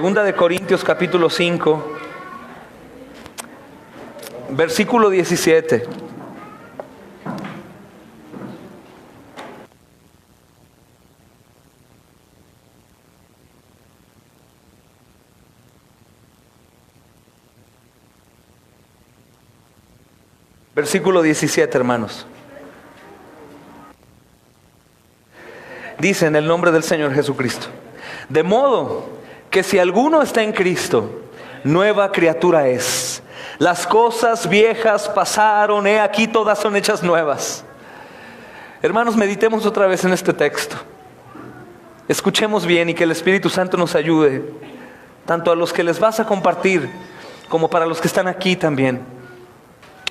Segunda de Corintios capítulo 5, versículo 17. Versículo 17, hermanos. Dice en el nombre del Señor Jesucristo: de modo que si alguno está en Cristo, nueva criatura es. Las cosas viejas pasaron, he aquí todas son hechas nuevas. Hermanos, meditemos otra vez en este texto. Escuchemos bien y que el Espíritu Santo nos ayude, tanto a los que les vas a compartir, como para los que están aquí también,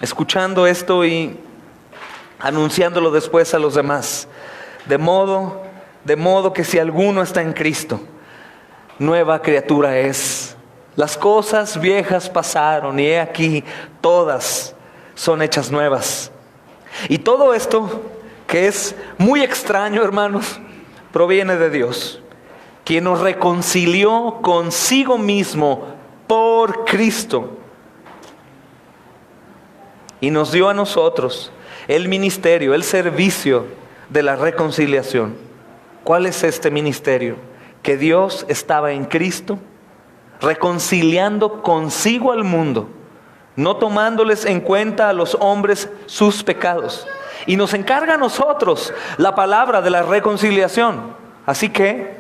escuchando esto y anunciándolo después a los demás. De modo que si alguno está en Cristo, nueva criatura es. Las cosas viejas pasaron y he aquí todas son hechas nuevas. Y todo esto, que es muy extraño, hermanos, proviene de Dios, quien nos reconcilió consigo mismo por Cristo y nos dio a nosotros el ministerio, el servicio de la reconciliación. ¿Cuál es este ministerio? Que Dios estaba en Cristo reconciliando consigo al mundo, no tomándoles en cuenta a los hombres sus pecados, y nos encarga a nosotros la palabra de la reconciliación. Así que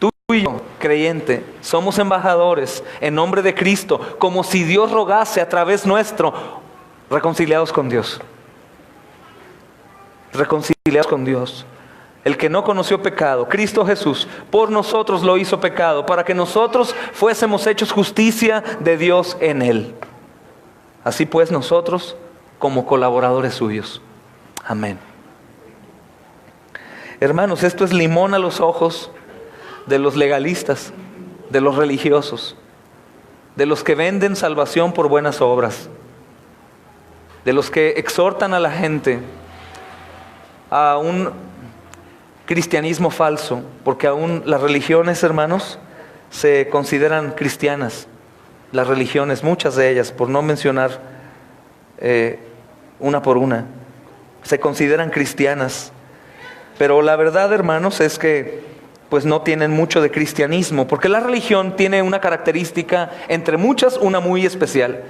tú y yo, creyente, somos embajadores en nombre de Cristo, como si Dios rogase a través nuestro, reconciliados con Dios. Reconciliados con Dios. El que no conoció pecado, Cristo Jesús, por nosotros lo hizo pecado, para que nosotros fuésemos hechos justicia de Dios en Él. Así pues, nosotros como colaboradores suyos. Amén. Hermanos, esto es limón a los ojos de los legalistas, de los religiosos, de los que venden salvación por buenas obras, de los que exhortan a la gente a un cristianismo falso, porque aún las religiones, hermanos, se consideran cristianas. Las religiones, muchas de ellas, por no mencionar una por una, se consideran cristianas. Pero la verdad, hermanos, es que pues no tienen mucho de cristianismo, porque la religión tiene una característica, entre muchas, una muy especial.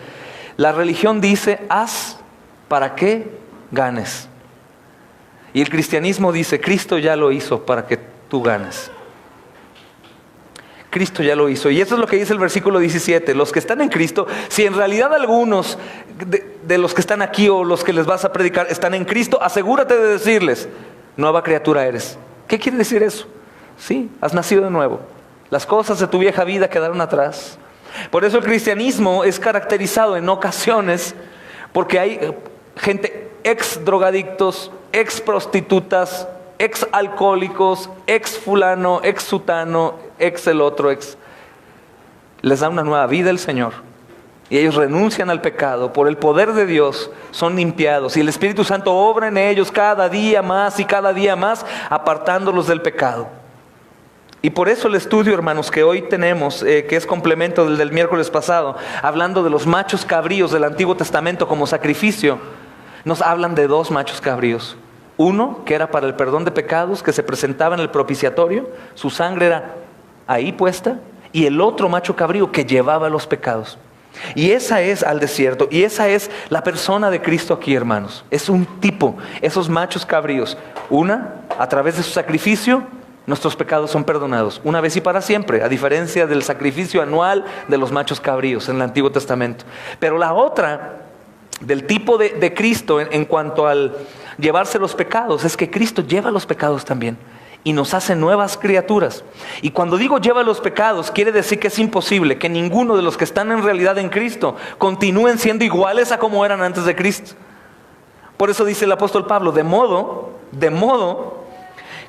La religión dice: haz para que ganes. Y el cristianismo dice: Cristo ya lo hizo para que tú ganes. Cristo ya lo hizo. Y eso es lo que dice el versículo 17. Los que están en Cristo, si en realidad algunos de los que están aquí o los que les vas a predicar están en Cristo, asegúrate de decirles: nueva criatura eres. ¿Qué quiere decir eso? Sí, has nacido de nuevo. Las cosas de tu vieja vida quedaron atrás. Por eso el cristianismo es caracterizado en ocasiones porque hay gente ex drogadictos, ex prostitutas, ex alcohólicos, ex fulano, ex sutano, ex el otro, les da una nueva vida el Señor. Y ellos renuncian al pecado, por el poder de Dios son limpiados. Y el Espíritu Santo obra en ellos cada día más y cada día más, apartándolos del pecado. Y por eso el estudio, hermanos, que hoy tenemos, que es complemento del miércoles pasado, hablando de los machos cabríos del Antiguo Testamento como sacrificio, nos hablan de dos machos cabríos. Uno que era para el perdón de pecados, que se presentaba en el propiciatorio, su sangre era ahí puesta, y el otro macho cabrío que llevaba los pecados. Y esa es al desierto, y esa es la persona de Cristo aquí, hermanos. Es un tipo, esos machos cabríos. Una, a través de su sacrificio, nuestros pecados son perdonados, una vez y para siempre, a diferencia del sacrificio anual de los machos cabríos en el Antiguo Testamento. Pero la otra, del tipo de Cristo en cuanto al llevarse los pecados, es que Cristo lleva los pecados también y nos hace nuevas criaturas. Y cuando digo lleva los pecados, quiere decir que es imposible que ninguno de los que están en realidad en Cristo continúen siendo iguales a como eran antes de Cristo. Por eso dice el apóstol Pablo: de modo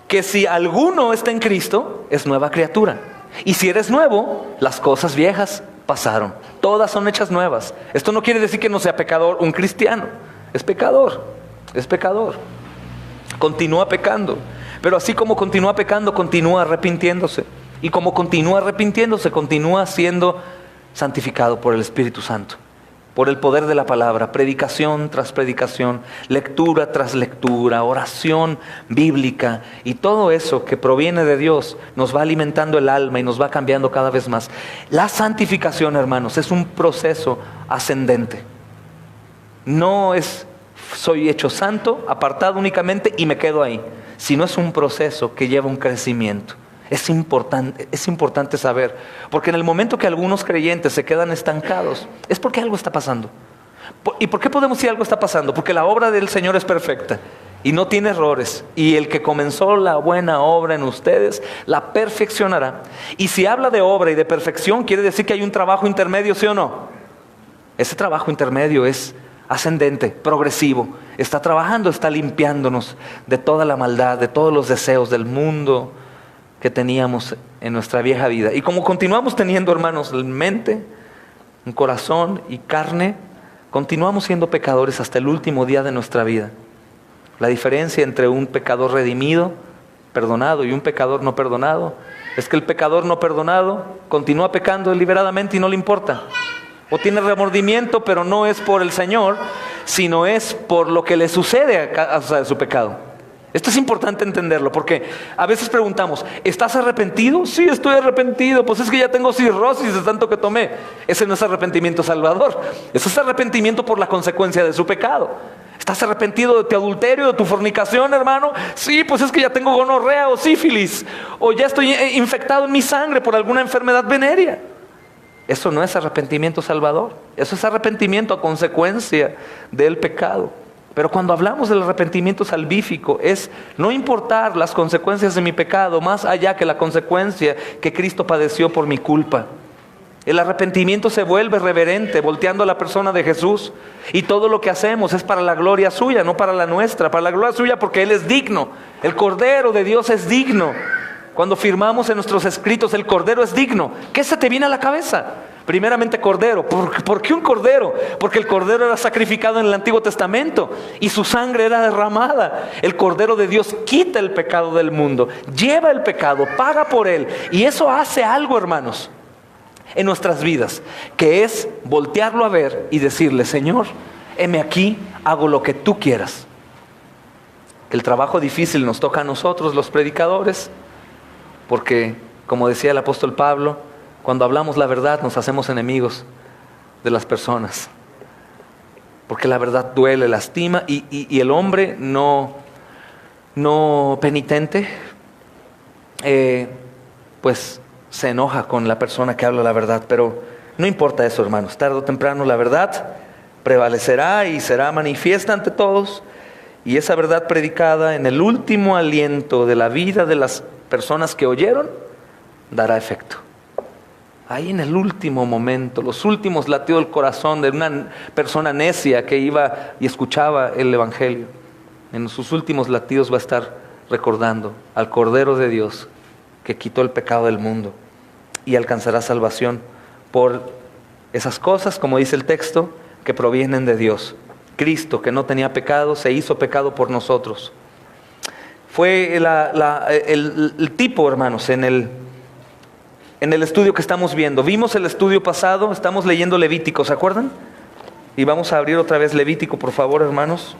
que si alguno está en Cristo, es nueva criatura. Y si eres nuevo, las cosas viejas pasaron, todas son hechas nuevas. Esto no quiere decir que no sea pecador un cristiano. Es pecador, continúa pecando, pero así como continúa pecando, continúa arrepintiéndose. Y como continúa arrepintiéndose, continúa siendo santificado por el Espíritu Santo, por el poder de la palabra, predicación tras predicación, lectura tras lectura, oración bíblica, y todo eso que proviene de Dios nos va alimentando el alma y nos va cambiando cada vez más. La santificación, hermanos, es un proceso ascendente. No es soy hecho santo, apartado únicamente y me quedo ahí, sino es un proceso que lleva un crecimiento. Es importante saber, porque en el momento que algunos creyentes se quedan estancados, es porque algo está pasando. ¿Y por qué podemos decir algo está pasando? Porque la obra del Señor es perfecta y no tiene errores. Y el que comenzó la buena obra en ustedes, la perfeccionará. Y si habla de obra y de perfección, quiere decir que hay un trabajo intermedio, ¿sí o no? Ese trabajo intermedio es ascendente, progresivo. Está trabajando, está limpiándonos de toda la maldad, de todos los deseos del mundo que teníamos en nuestra vieja vida. Y como continuamos teniendo, hermanos, mente, un corazón y carne, continuamos siendo pecadores hasta el último día de nuestra vida. La diferencia entre un pecador redimido, perdonado, y un pecador no perdonado, es que el pecador no perdonado continúa pecando deliberadamente y no le importa. O tiene remordimiento, pero no es por el Señor, sino es por lo que le sucede a causa de su pecado. Esto es importante entenderlo, porque a veces preguntamos, ¿estás arrepentido? Sí, estoy arrepentido, pues es que ya tengo cirrosis de tanto que tomé. Ese no es arrepentimiento salvador, eso es arrepentimiento por la consecuencia de su pecado. ¿Estás arrepentido de tu adulterio, de tu fornicación, hermano? Sí, pues es que ya tengo gonorrea o sífilis, o ya estoy infectado en mi sangre por alguna enfermedad venérea. Eso no es arrepentimiento salvador, eso es arrepentimiento a consecuencia del pecado. Pero cuando hablamos del arrepentimiento salvífico, es no importar las consecuencias de mi pecado, más allá que la consecuencia que Cristo padeció por mi culpa. El arrepentimiento se vuelve reverente, volteando a la persona de Jesús. Y todo lo que hacemos es para la gloria suya, no para la nuestra. Para la gloria suya porque Él es digno. El Cordero de Dios es digno. Cuando firmamos en nuestros escritos, el Cordero es digno, ¿qué se te viene a la cabeza? Primeramente Cordero. ¿Por qué un Cordero? Porque el Cordero era sacrificado en el Antiguo Testamento y su sangre era derramada. El Cordero de Dios quita el pecado del mundo, lleva el pecado, paga por él. Y eso hace algo, hermanos, en nuestras vidas, que es voltearlo a ver y decirle, Señor, heme aquí, hago lo que tú quieras. El trabajo difícil nos toca a nosotros, los predicadores, porque, como decía el apóstol Pablo, cuando hablamos la verdad nos hacemos enemigos de las personas. Porque la verdad duele, lastima, y el hombre no penitente, pues se enoja con la persona que habla la verdad. Pero no importa eso, hermanos, tarde o temprano la verdad prevalecerá y será manifiesta ante todos. Y esa verdad predicada en el último aliento de la vida de las personas que oyeron, dará efecto. Ahí en el último momento, los últimos latidos del corazón de una persona necia que iba y escuchaba el Evangelio, en sus últimos latidos va a estar recordando al Cordero de Dios que quitó el pecado del mundo y alcanzará salvación por esas cosas, como dice el texto, que provienen de Dios. Cristo, que no tenía pecado, se hizo pecado por nosotros. Fue el tipo, hermanos, en el estudio que estamos viendo. Vimos el estudio pasado, estamos leyendo Levítico, ¿se acuerdan? Y vamos a abrir otra vez Levítico, por favor, hermanos.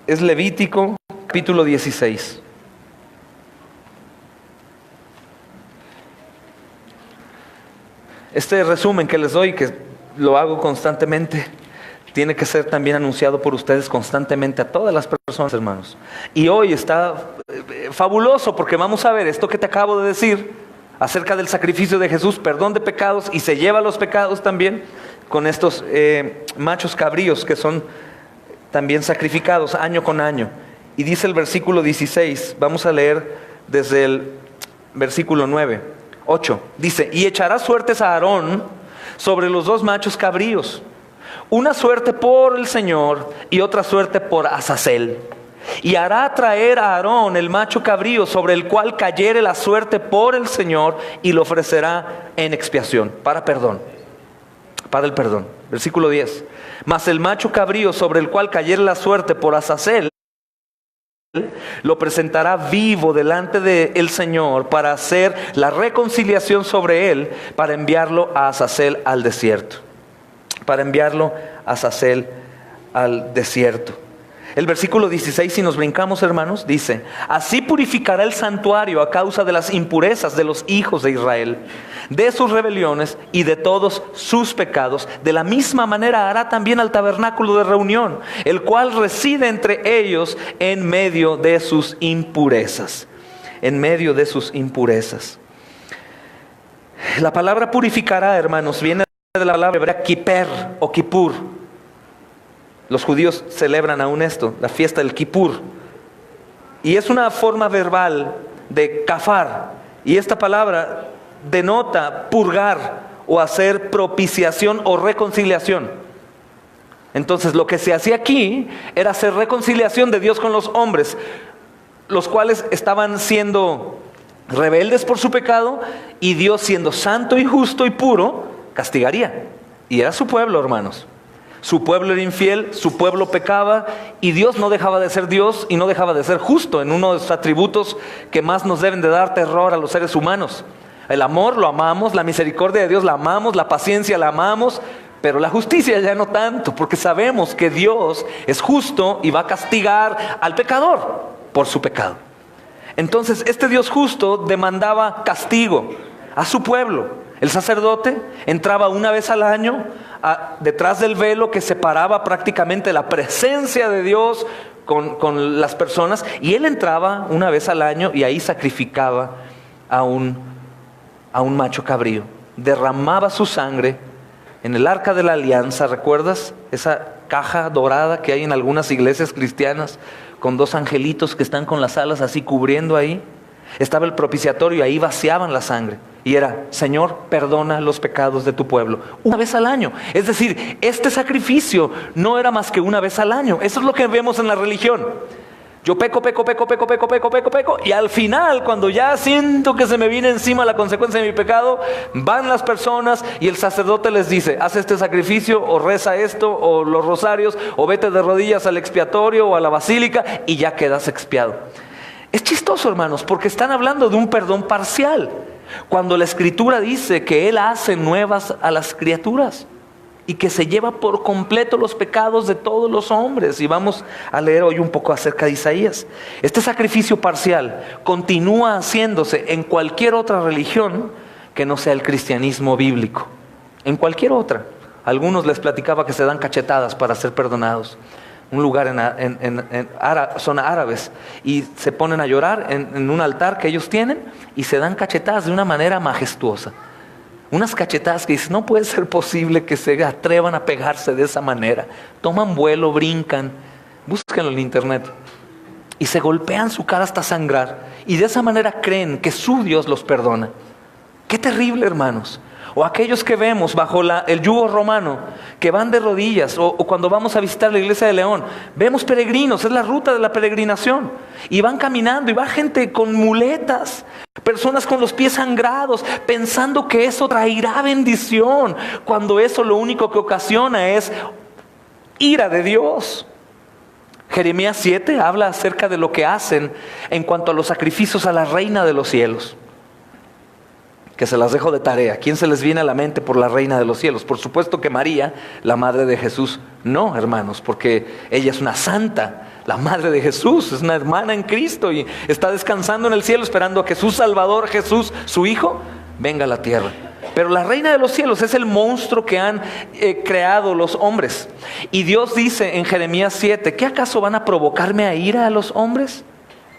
Es Levítico, capítulo 16. Este resumen que les doy, que lo hago constantemente, tiene que ser también anunciado por ustedes constantemente a todas las personas, hermanos. Y hoy está fabuloso porque vamos a ver esto que te acabo de decir acerca del sacrificio de Jesús, perdón de pecados, y se lleva los pecados también con estos machos cabríos que son también sacrificados año con año. Y dice el versículo 16, vamos a leer desde el versículo 8, dice, y echará suertes a Aarón sobre los dos machos cabríos, una suerte por el Señor y otra suerte por Azazel. Y hará traer a Aarón el macho cabrío sobre el cual cayere la suerte por el Señor y lo ofrecerá en expiación, para el perdón. Versículo 10. Mas el macho cabrío sobre el cual cayere la suerte por Azazel lo presentará vivo delante del Señor para hacer la reconciliación sobre él, para enviarlo a Azazel al desierto. Para enviarlo a Azazel al desierto. El versículo 16, si nos brincamos, hermanos, dice: así purificará el santuario a causa de las impurezas de los hijos de Israel, de sus rebeliones y de todos sus pecados. De la misma manera hará también al tabernáculo de reunión, el cual reside entre ellos en medio de sus impurezas. En medio de sus impurezas. La palabra purificará, hermanos, viene de la palabra hebrea kiper o kipur. Los judíos celebran aún esto, la fiesta del Kipur. Y es una forma verbal de kafar. Y esta palabra denota purgar o hacer propiciación o reconciliación. Entonces lo que se hacía aquí era hacer reconciliación de Dios con los hombres, los cuales estaban siendo rebeldes por su pecado, y Dios, siendo santo y justo y puro, castigaría. Y era su pueblo, hermanos. Su pueblo era infiel, su pueblo pecaba, y Dios no dejaba de ser Dios y no dejaba de ser justo, en uno de los atributos que más nos deben de dar terror a los seres humanos. El amor lo amamos, la misericordia de Dios la amamos, la paciencia la amamos, pero la justicia ya no tanto, porque sabemos que Dios es justo y va a castigar al pecador por su pecado. Entonces este Dios justo demandaba castigo a su pueblo. El sacerdote entraba una vez al año detrás del velo que separaba prácticamente la presencia de Dios con las personas, y él entraba una vez al año y ahí sacrificaba a un macho cabrío. Derramaba su sangre en el arca de la alianza. ¿Recuerdas esa caja dorada que hay en algunas iglesias cristianas con dos angelitos que están con las alas así cubriendo ahí? Estaba el propiciatorio y ahí vaciaban la sangre. Y era: Señor, perdona los pecados de tu pueblo. Una vez al año. Es decir, este sacrificio no era más que una vez al año. Eso es lo que vemos en la religión. Yo peco. Y al final, cuando ya siento que se me viene encima la consecuencia de mi pecado, van las personas y el sacerdote les dice: haz este sacrificio, o reza esto, o los rosarios, o vete de rodillas al expiatorio o a la basílica y ya quedas expiado. Es chistoso, hermanos, porque están hablando de un perdón parcial, cuando la Escritura dice que Él hace nuevas a las criaturas y que se lleva por completo los pecados de todos los hombres. Y vamos a leer hoy un poco acerca de Isaías. Este sacrificio parcial continúa haciéndose en cualquier otra religión que no sea el cristianismo bíblico. En cualquier otra. Algunos les platicaba que se dan cachetadas para ser perdonados. Un lugar son árabes, y se ponen a llorar en un altar que ellos tienen y se dan cachetadas de una manera majestuosa. Unas cachetadas que dicen: no puede ser posible que se atrevan a pegarse de esa manera. Toman vuelo, brincan, búsquenlo en internet, y se golpean su cara hasta sangrar, y de esa manera creen que su Dios los perdona. ¡Qué terrible, hermanos! O aquellos que vemos bajo el yugo romano, que van de rodillas, o cuando vamos a visitar la iglesia de León, vemos peregrinos, es la ruta de la peregrinación, y van caminando, y va gente con muletas, personas con los pies sangrados, pensando que eso traerá bendición, cuando eso lo único que ocasiona es ira de Dios. Jeremías 7 habla acerca de lo que hacen en cuanto a los sacrificios a la reina de los cielos, que se las dejo de tarea. ¿Quién se les viene a la mente por la reina de los cielos? Por supuesto que María, la madre de Jesús. No, hermanos, porque ella es una santa. La madre de Jesús es una hermana en Cristo y está descansando en el cielo esperando a que su Salvador Jesús, su Hijo, venga a la tierra. Pero la reina de los cielos es el monstruo que han creado los hombres. Y Dios dice en Jeremías 7, ¿qué acaso van a provocarme a ira a los hombres?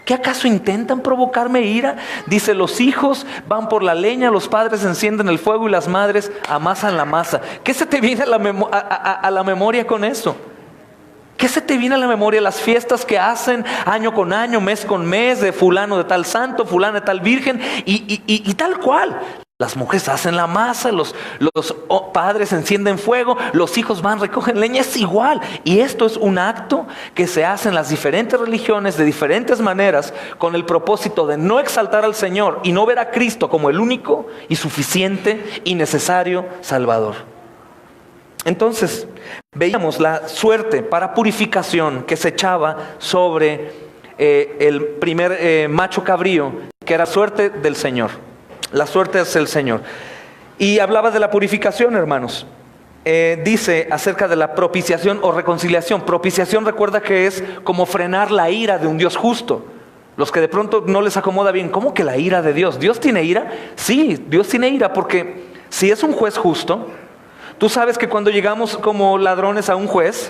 ¿Qué acaso intentan provocarme ira? Dice: los hijos van por la leña, los padres encienden el fuego y las madres amasan la masa. ¿Qué se te viene a la memoria con eso? ¿Qué se te viene a la memoria? Las fiestas que hacen año con año, mes con mes, de fulano de tal santo, fulana de tal virgen, y tal cual. Las mujeres hacen la masa, los padres encienden fuego, los hijos van, recogen leña, es igual. Y esto es un acto que se hace en las diferentes religiones de diferentes maneras, con el propósito de no exaltar al Señor y no ver a Cristo como el único y suficiente y necesario Salvador. Entonces, veíamos la suerte para purificación que se echaba sobre el primer macho cabrío, que era suerte del Señor. La suerte es el Señor. Y hablaba de la purificación, hermanos. Dice acerca de la propiciación o reconciliación. Propiciación, recuerda que es como frenar la ira de un Dios justo. Los que de pronto no les acomoda bien, ¿cómo que la ira de Dios? ¿Dios tiene ira? Sí, Dios tiene ira, porque si es un juez justo, tú sabes que cuando llegamos como ladrones a un juez,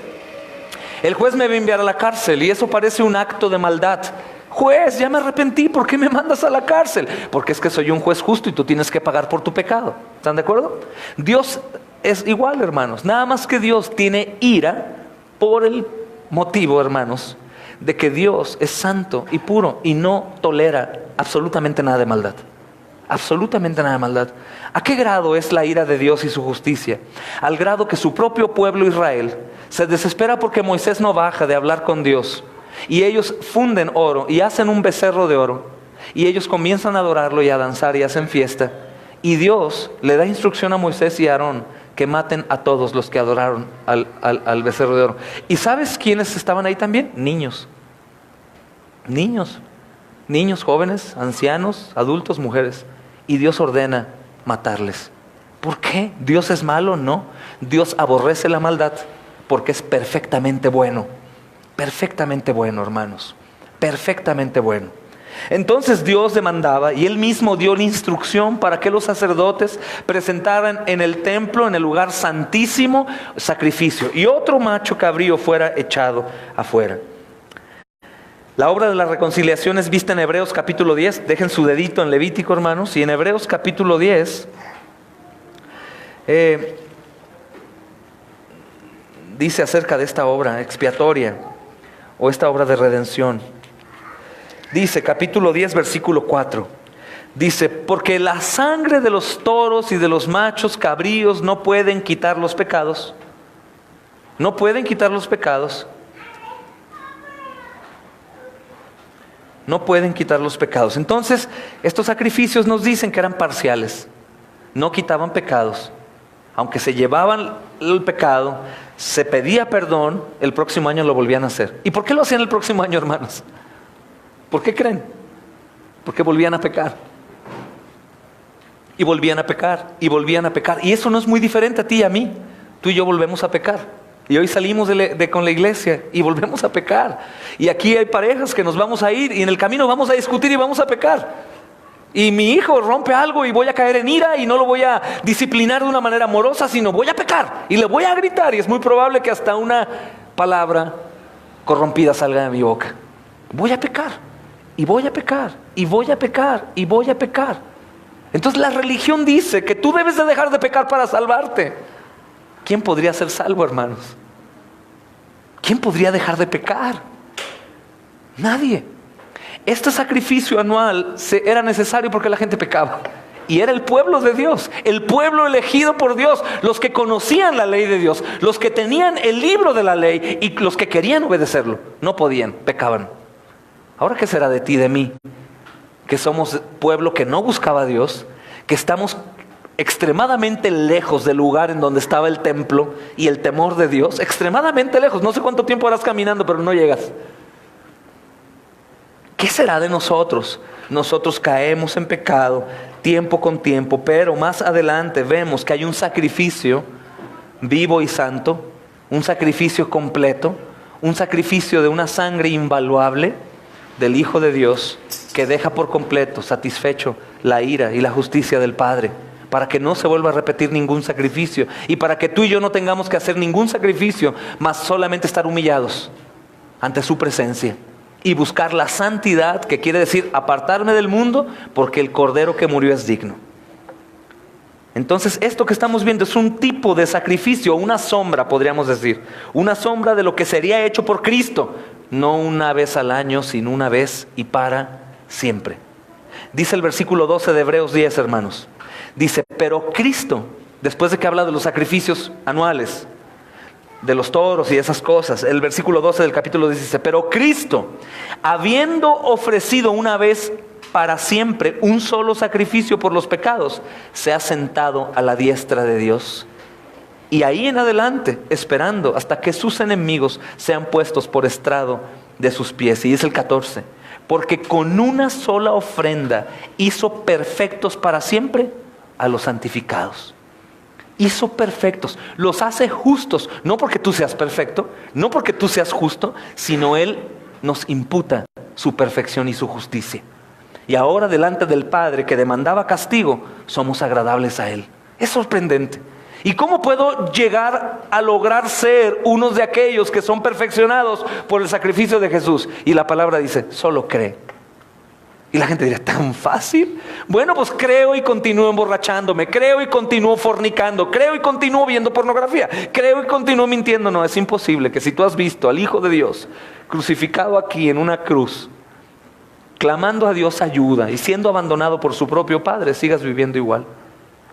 el juez me va a enviar a la cárcel, y eso parece un acto de maldad. Juez, ya me arrepentí, ¿por qué me mandas a la cárcel? Porque es que soy un juez justo y tú tienes que pagar por tu pecado. ¿Están de acuerdo? Dios es igual, hermanos. Nada más que Dios tiene ira por el motivo, hermanos, de que Dios es santo y puro y no tolera absolutamente nada de maldad. Absolutamente nada de maldad. ¿A qué grado es la ira de Dios y su justicia? Al grado que su propio pueblo Israel se desespera porque Moisés no baja de hablar con Dios. Y ellos funden oro y hacen un becerro de oro. Y ellos comienzan a adorarlo y a danzar y hacen fiesta. Y Dios le da instrucción a Moisés y a Aarón que maten a todos los que adoraron al becerro de oro. ¿Y sabes quiénes estaban ahí también? Niños. Niños. Niños, jóvenes, ancianos, adultos, mujeres. Y Dios ordena matarles. ¿Por qué? ¿Dios es malo? No. Dios aborrece la maldad porque es perfectamente bueno. Perfectamente bueno, hermanos. Perfectamente bueno. Entonces Dios demandaba y Él mismo dio la instrucción para que los sacerdotes presentaran en el templo, en el lugar santísimo, sacrificio. Y otro macho cabrío fuera echado afuera. La obra de la reconciliación es vista en Hebreos capítulo 10. Dejen su dedito en Levítico, hermanos. Y en Hebreos capítulo 10 dice acerca de esta obra expiatoria o esta obra de redención. Dice capítulo 10 versículo 4. Dice, porque la sangre de los toros y de los machos cabríos no pueden quitar los pecados. No pueden quitar los pecados. No pueden quitar los pecados. Entonces, estos sacrificios nos dicen que eran parciales. No quitaban pecados. Aunque se llevaban el pecado, se pedía perdón, el próximo año lo volvían a hacer. ¿Y por qué lo hacían el próximo año, hermanos? ¿Por qué creen? Porque volvían a pecar. Y volvían a pecar, y volvían a pecar. Y eso no es muy diferente a ti y a mí. Tú y yo volvemos a pecar. Y hoy salimos con la iglesia y volvemos a pecar. Y aquí hay parejas que nos vamos a ir y en el camino vamos a discutir y vamos a pecar. Y mi hijo rompe algo y voy a caer en ira y no lo voy a disciplinar de una manera amorosa, sino voy a pecar y le voy a gritar. Y es muy probable que hasta una palabra corrompida salga de mi boca. Voy a pecar y voy a pecar y voy a pecar y voy a pecar. Entonces la religión dice que tú debes de dejar de pecar para salvarte. ¿Quién podría ser salvo, hermanos? ¿Quién podría dejar de pecar? Nadie. Este sacrificio anual era necesario porque la gente pecaba. Y era el pueblo de Dios, el pueblo elegido por Dios, los que conocían la ley de Dios, los que tenían el libro de la ley y los que querían obedecerlo. No podían, pecaban. Ahora, ¿qué será de ti y de mí? Que somos pueblo que no buscaba a Dios, que estamos extremadamente lejos del lugar en donde estaba el templo y el temor de Dios, extremadamente lejos. No sé cuánto tiempo harás caminando, pero no llegas. ¿Qué será de nosotros? Nosotros caemos en pecado tiempo con tiempo, pero más adelante vemos que hay un sacrificio vivo y santo, un sacrificio completo, un sacrificio de una sangre invaluable del Hijo de Dios que deja por completo satisfecho la ira y la justicia del Padre, para que no se vuelva a repetir ningún sacrificio y para que tú y yo no tengamos que hacer ningún sacrificio, más solamente estar humillados ante su presencia y buscar la santidad, que quiere decir apartarme del mundo, porque el Cordero que murió es digno. Entonces esto que estamos viendo es un tipo de sacrificio, una sombra, podríamos decir, una sombra de lo que sería hecho por Cristo, no una vez al año, sino una vez y para siempre. Dice el versículo 12 de Hebreos 10, hermanos. Dice, pero Cristo, después de que habla de los sacrificios anuales, de los toros y esas cosas, el versículo 12 del capítulo 10 dice, pero Cristo, habiendo ofrecido una vez para siempre un solo sacrificio por los pecados, se ha sentado a la diestra de Dios. Y ahí en adelante, esperando hasta que sus enemigos sean puestos por estrado de sus pies. Y es el 14. Porque con una sola ofrenda hizo perfectos para siempre a los santificados. Hizo perfectos, los hace justos, no porque tú seas perfecto, no porque tú seas justo, sino Él nos imputa su perfección y su justicia. Y ahora delante del Padre que demandaba castigo, somos agradables a Él. Es sorprendente. ¿Y cómo puedo llegar a lograr ser unos de aquellos que son perfeccionados por el sacrificio de Jesús? Y la palabra dice, solo cree. Y la gente dirá, ¿tan fácil? Bueno, pues creo y continúo emborrachándome, creo y continúo fornicando, creo y continúo viendo pornografía, creo y continúo mintiendo. No, es imposible que si tú has visto al Hijo de Dios crucificado aquí en una cruz, clamando a Dios ayuda y siendo abandonado por su propio Padre, sigas viviendo igual.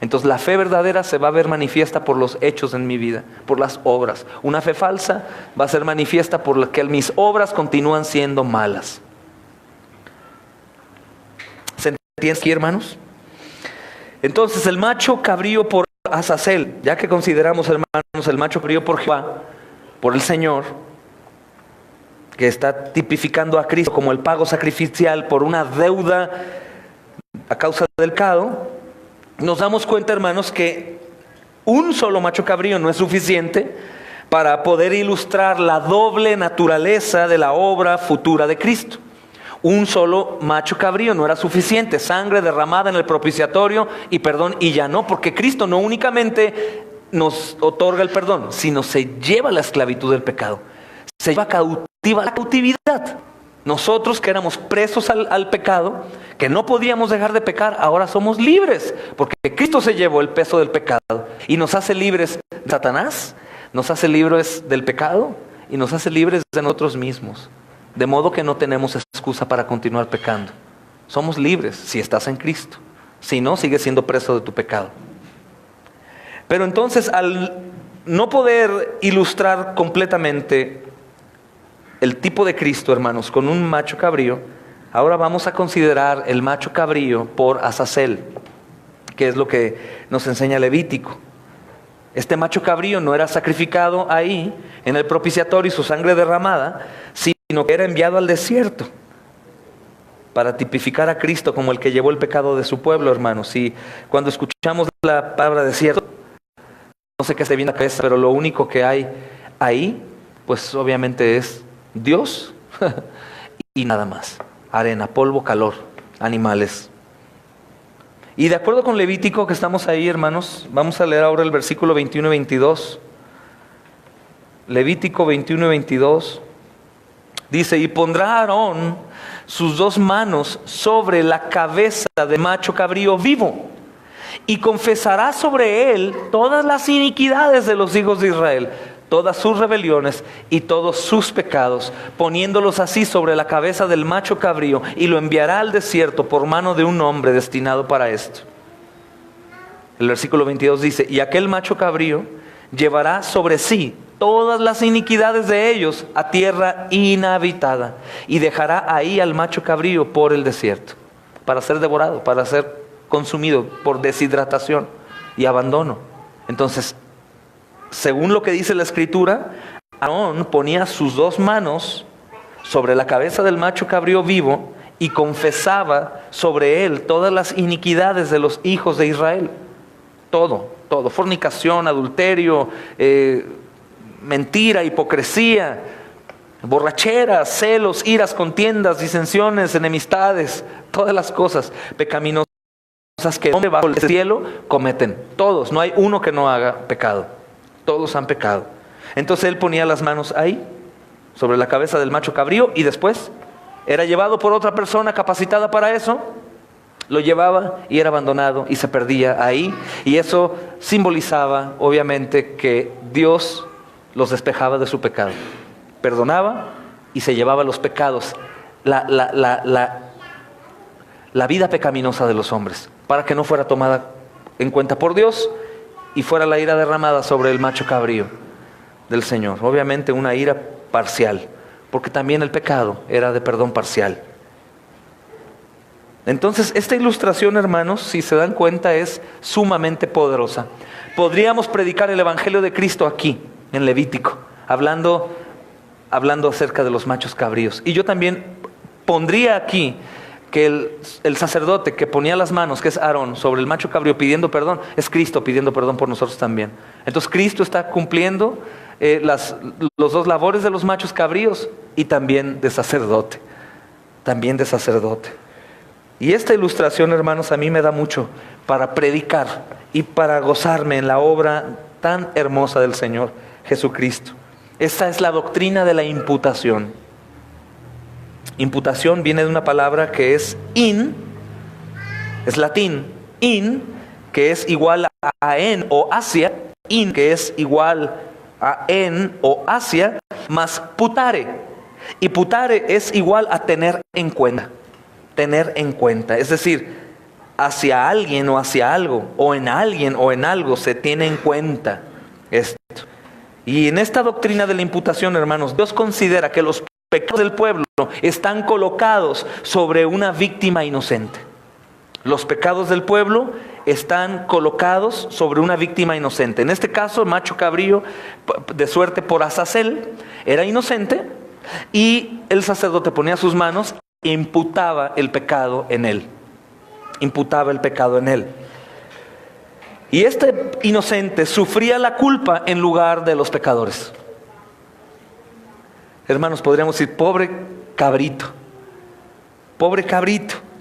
Entonces la fe verdadera se va a ver manifiesta por los hechos en mi vida, por las obras. Una fe falsa va a ser manifiesta por lo que mis obras continúan siendo malas. ¿Se entiende aquí, hermanos? Entonces el macho cabrío por Azazel, ya que consideramos, hermanos, el macho cabrío por Jehová, por el Señor, que está tipificando a Cristo como el pago sacrificial por una deuda a causa del pecado, nos damos cuenta, hermanos, que un solo macho cabrío no es suficiente para poder ilustrar la doble naturaleza de la obra futura de Cristo. Un solo macho cabrío no era suficiente, sangre derramada en el propiciatorio y perdón, y ya no, porque Cristo no únicamente nos otorga el perdón, sino se lleva la esclavitud del pecado, se lleva cautiva la cautividad. Nosotros que éramos presos al pecado, que no podíamos dejar de pecar, ahora somos libres, porque Cristo se llevó el peso del pecado y nos hace libres de Satanás, nos hace libres del pecado y nos hace libres de nosotros mismos. De modo que no tenemos excusa para continuar pecando. Somos libres si estás en Cristo. Si no, sigues siendo preso de tu pecado. Pero entonces, al no poder ilustrar completamente el tipo de Cristo, hermanos, con un macho cabrío, ahora vamos a considerar el macho cabrío por Azazel, que es lo que nos enseña Levítico. Este macho cabrío no era sacrificado ahí, en el propiciatorio y su sangre derramada, sino que era enviado al desierto para tipificar a Cristo como el que llevó el pecado de su pueblo, hermanos. Y cuando escuchamos la palabra desierto, no sé qué esté bien la cabeza, pero lo único que hay ahí, pues obviamente es Dios y nada más. Arena, polvo, calor, animales. Y de acuerdo con Levítico que estamos ahí, hermanos, vamos a leer ahora el versículo 21 y 22. Levítico 21 y 22. Dice, y pondrá Aarón sus dos manos sobre la cabeza de macho cabrío vivo, y confesará sobre él todas las iniquidades de los hijos de Israel, todas sus rebeliones y todos sus pecados, poniéndolos así sobre la cabeza del macho cabrío, y lo enviará al desierto por mano de un hombre destinado para esto. El versículo 22 dice, y aquel macho cabrío llevará sobre sí todas las iniquidades de ellos a tierra inhabitada, y dejará ahí al macho cabrío por el desierto, para ser devorado, para ser consumido por deshidratación y abandono. Entonces, según lo que dice la Escritura, Aarón ponía sus dos manos sobre la cabeza del macho cabrío vivo y confesaba sobre él todas las iniquidades de los hijos de Israel. Todo, fornicación, adulterio, mentira, hipocresía, borrachera, celos, iras, contiendas, disensiones, enemistades, todas las cosas pecaminosas que el hombre bajo el cielo cometen. Todos, no hay uno que no haga pecado. Todos han pecado. Entonces él ponía las manos ahí, sobre la cabeza del macho cabrío, y después era llevado por otra persona capacitada para eso, lo llevaba y era abandonado y se perdía ahí. Y eso simbolizaba, obviamente, que Dios los despejaba de su pecado. Perdonaba y se llevaba los pecados, la vida pecaminosa de los hombres, para que no fuera tomada en cuenta por Dios y fuera la ira derramada sobre el macho cabrío del Señor. Obviamente una ira parcial, porque también el pecado era de perdón parcial. Entonces, esta ilustración, hermanos, si se dan cuenta, es sumamente poderosa. Podríamos predicar el Evangelio de Cristo aquí, en Levítico, hablando hablando acerca de los machos cabríos. Y yo también pondría aquí que el sacerdote que ponía las manos, que es Aarón, sobre el macho cabrío pidiendo perdón, es Cristo pidiendo perdón por nosotros también. Entonces Cristo está cumpliendo los dos labores de los machos cabríos y también de sacerdote. También de sacerdote. Y esta ilustración, hermanos, a mí me da mucho para predicar y para gozarme en la obra tan hermosa del Señor Jesucristo. Esta es la doctrina de la imputación. Imputación viene de una palabra que es in, es latín, in, que es igual a en o hacia, in, que es igual a en o hacia, más putare. Y putare es igual a tener en cuenta. Tener en cuenta, es decir, hacia alguien o hacia algo, o en alguien o en algo se tiene en cuenta esto. Y en esta doctrina de la imputación, hermanos, Dios considera que los pecados del pueblo están colocados sobre una víctima inocente. Los pecados del pueblo están colocados sobre una víctima inocente. En este caso, el macho cabrío, de suerte por Azazel, era inocente y el sacerdote ponía sus manos e imputaba el pecado en él. Imputaba el pecado en él. Y este inocente sufría la culpa en lugar de los pecadores. Hermanos, podríamos decir, pobre cabrito,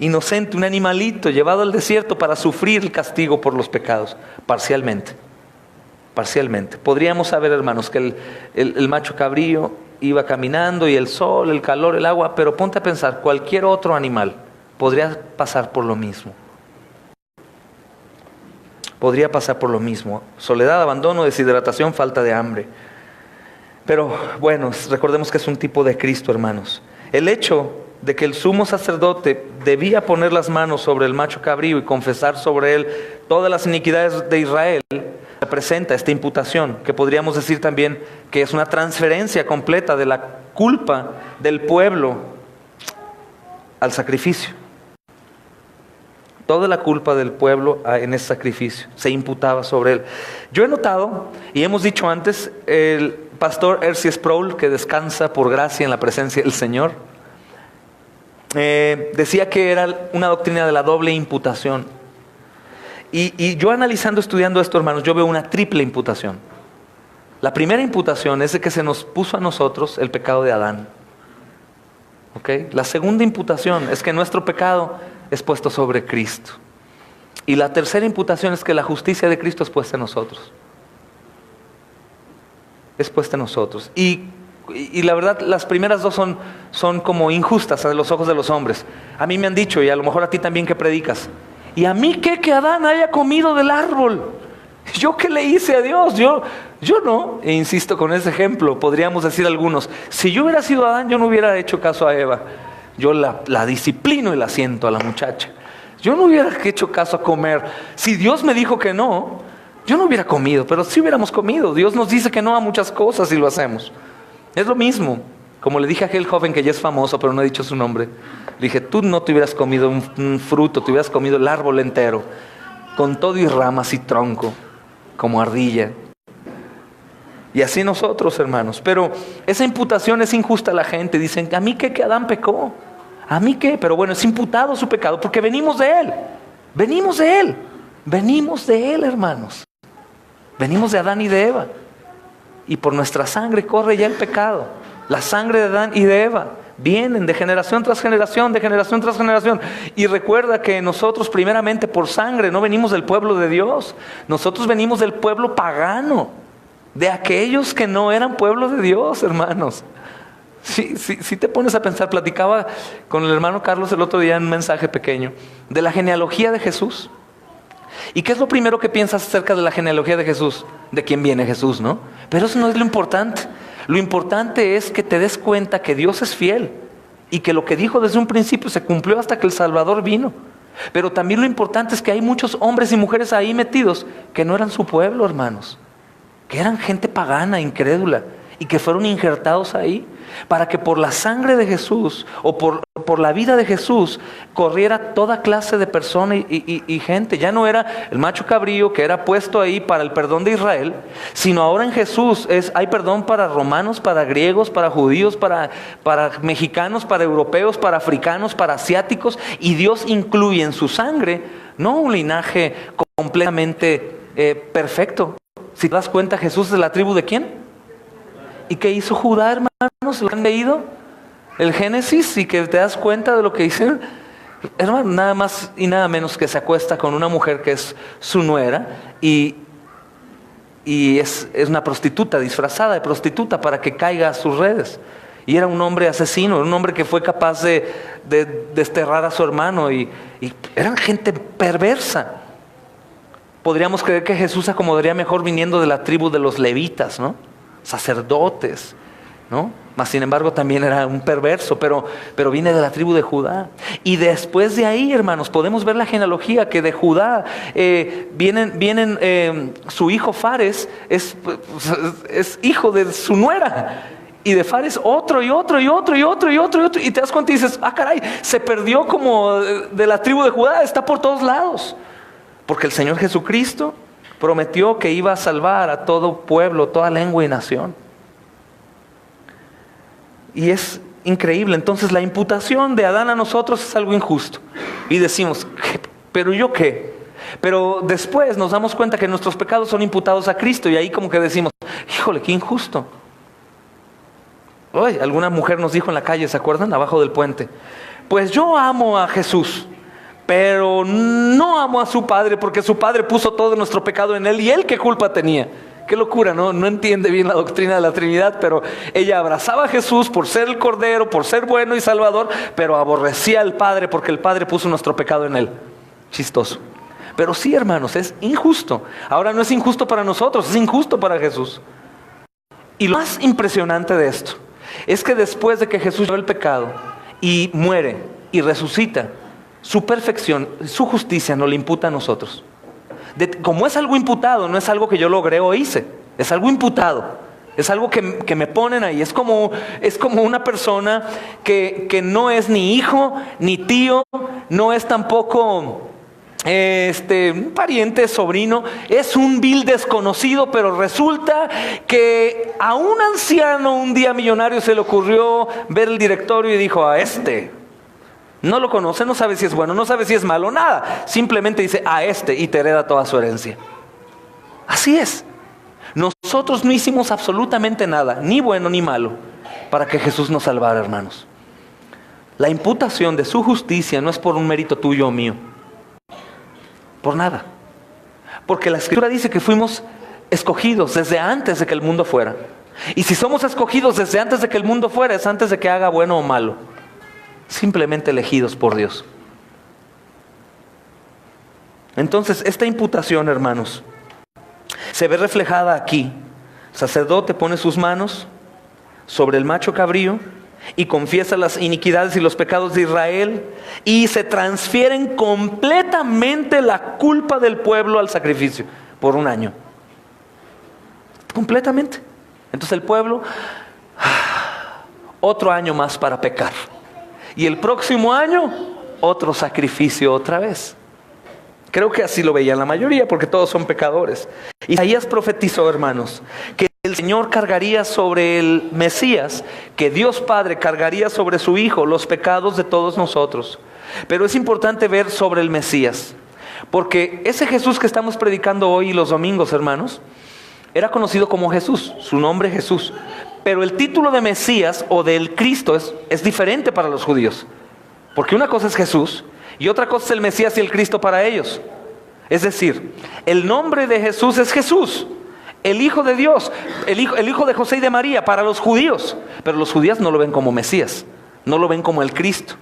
inocente, un animalito llevado al desierto para sufrir el castigo por los pecados, parcialmente. Podríamos saber, hermanos, que el macho cabrío iba caminando y el sol, el calor, el agua, pero ponte a pensar, cualquier otro animal podría pasar por lo mismo. Podría pasar por lo mismo. Soledad, abandono, deshidratación, falta de hambre. Pero bueno, recordemos que es un tipo de Cristo, hermanos. El hecho de que el sumo sacerdote debía poner las manos sobre el macho cabrío y confesar sobre él todas las iniquidades de Israel, representa esta imputación, que podríamos decir también que es una transferencia completa de la culpa del pueblo al sacrificio. Toda la culpa del pueblo en ese sacrificio se imputaba sobre él. Yo he notado, y hemos dicho antes, el pastor R.C. Sproul, que descansa por gracia en la presencia del Señor, decía que era una doctrina de la doble imputación. Y yo analizando, estudiando esto, hermanos, yo veo una triple imputación. La primera imputación es de que se nos puso a nosotros el pecado de Adán. ¿Okay? La segunda imputación es que nuestro pecado es puesto sobre Cristo. Y la tercera imputación es que la justicia de Cristo es puesta en nosotros. Es puesta en nosotros. Y la verdad, las primeras dos son como injustas a los ojos de los hombres. A mí me han dicho, y a lo mejor a ti también que predicas, ¿y a mí qué que Adán haya comido del árbol? ¿Yo qué le hice a Dios? Yo no. E insisto con ese ejemplo, podríamos decir algunos, si yo hubiera sido Adán, yo no hubiera hecho caso a Eva. Yo la disciplino y la siento a la muchacha. Yo no hubiera hecho caso a comer. Si Dios me dijo que no, yo no hubiera comido, pero sí hubiéramos comido. Dios nos dice que no a muchas cosas y lo hacemos. Es lo mismo, como le dije a aquel joven que ya es famoso, pero no he dicho su nombre. Le dije, tú no te hubieras comido un fruto, te hubieras comido el árbol entero, con todo y ramas y tronco, como ardilla. Y así nosotros, hermanos. Pero esa imputación es injusta a la gente. Dicen, ¿a mí qué que Adán pecó? ¿A mí qué? Pero bueno, es imputado su pecado porque venimos de él. Venimos de él, hermanos. Venimos de Adán y de Eva. Y por nuestra sangre corre ya el pecado. La sangre de Adán y de Eva vienen de generación tras generación, de generación tras generación. Y recuerda que nosotros primeramente por sangre no venimos del pueblo de Dios. Nosotros venimos del pueblo pagano, de aquellos que no eran pueblo de Dios, hermanos. Si te pones a pensar, platicaba con el hermano Carlos el otro día en un mensaje pequeño de la genealogía de Jesús. ¿Y qué es lo primero que piensas acerca de la genealogía de Jesús? De quién viene Jesús, ¿no? Pero eso no es lo importante. Lo importante es que te des cuenta que Dios es fiel y que lo que dijo desde un principio se cumplió hasta que el Salvador vino. Pero también lo importante es que hay muchos hombres y mujeres ahí metidos que no eran su pueblo, hermanos, que eran gente pagana, incrédula, y que fueron injertados ahí para que por la sangre de Jesús o por la vida de Jesús corriera toda clase de persona y gente. Ya no era el macho cabrío que era puesto ahí para el perdón de Israel, sino ahora en Jesús hay perdón para romanos, para griegos, para judíos, para mexicanos, para europeos, para africanos, para asiáticos, y Dios incluye en su sangre no un linaje completamente perfecto. Si te das cuenta, Jesús es de la tribu ¿de quién? ¿Y qué hizo Judá, hermanos? ¿Lo han leído? El Génesis, y que te das cuenta de lo que dicen. Hermano, nada más y nada menos que se acuesta con una mujer que es su nuera y es una prostituta, disfrazada de prostituta para que caiga a sus redes. Y era un hombre asesino, un hombre que fue capaz de desterrar a su hermano y eran gente perversa. Podríamos creer que Jesús se acomodaría mejor viniendo de la tribu de los levitas, ¿no? Sacerdotes, ¿no? Mas sin embargo también era un perverso, pero viene de la tribu de Judá. Y después de ahí, hermanos, podemos ver la genealogía que de Judá vienen su hijo Fares, es hijo de su nuera. Y de Fares otro y otro y otro y otro y otro y otro. Y te das cuenta y dices, caray, se perdió como de la tribu de Judá, está por todos lados. Porque el Señor Jesucristo prometió que iba a salvar a todo pueblo, toda lengua y nación. Y es increíble. Entonces la imputación de Adán a nosotros es algo injusto. Y decimos, ¿pero yo qué? Pero después nos damos cuenta que nuestros pecados son imputados a Cristo. Y ahí como que decimos, híjole, qué injusto. Hoy alguna mujer nos dijo en la calle, ¿se acuerdan? Abajo del puente. Pues yo amo a Jesús, pero no amo a su Padre, porque su Padre puso todo nuestro pecado en Él, y Él qué culpa tenía. Qué locura, ¿no? No entiende bien la doctrina de la Trinidad, pero ella abrazaba a Jesús por ser el Cordero, por ser bueno y Salvador, pero aborrecía al Padre porque el Padre puso nuestro pecado en Él. Chistoso. Pero sí, hermanos, es injusto. Ahora no es injusto para nosotros, es injusto para Jesús. Y lo más impresionante de esto es que después de que Jesús lleva el pecado y muere y resucita, su perfección, su justicia nos la imputa a nosotros. Como es algo imputado, no es algo que yo logré o hice, es algo imputado, es algo que me ponen ahí. Es como una persona que no es ni hijo, ni tío, no es tampoco un pariente, sobrino, es un vil desconocido, pero resulta que a un anciano un día millonario se le ocurrió ver el directorio y dijo, no lo conoce, no sabe si es bueno, no sabe si es malo, nada. Simplemente dice y te hereda toda su herencia. Así es. Nosotros no hicimos absolutamente nada, ni bueno ni malo, para que Jesús nos salvara, hermanos. La imputación de su justicia no es por un mérito tuyo o mío. Por nada. Porque la Escritura dice que fuimos escogidos desde antes de que el mundo fuera. Y si somos escogidos desde antes de que el mundo fuera, es antes de que haga bueno o malo. Simplemente elegidos por Dios. Entonces esta imputación, hermanos, se ve reflejada aquí. El sacerdote pone sus manos sobre el macho cabrío y confiesa las iniquidades y los pecados de Israel, y se transfieren completamente la culpa del pueblo al sacrificio por un año. Completamente. Entonces el pueblo, otro año más para pecar. Y el próximo año, otro sacrificio otra vez. Creo que así lo veían la mayoría, porque todos son pecadores. Isaías profetizó, hermanos, que el Señor cargaría sobre el Mesías, que Dios Padre cargaría sobre su Hijo los pecados de todos nosotros. Pero es importante ver sobre el Mesías, porque ese Jesús que estamos predicando hoy y los domingos, hermanos, era conocido como Jesús, su nombre Jesús. Pero el título de Mesías o del Cristo es diferente para los judíos. Porque una cosa es Jesús y otra cosa es el Mesías y el Cristo para ellos. Es decir, el nombre de Jesús es Jesús, el Hijo de Dios, el hijo de José y de María para los judíos. Pero los judíos no lo ven como Mesías, no lo ven como el Cristo.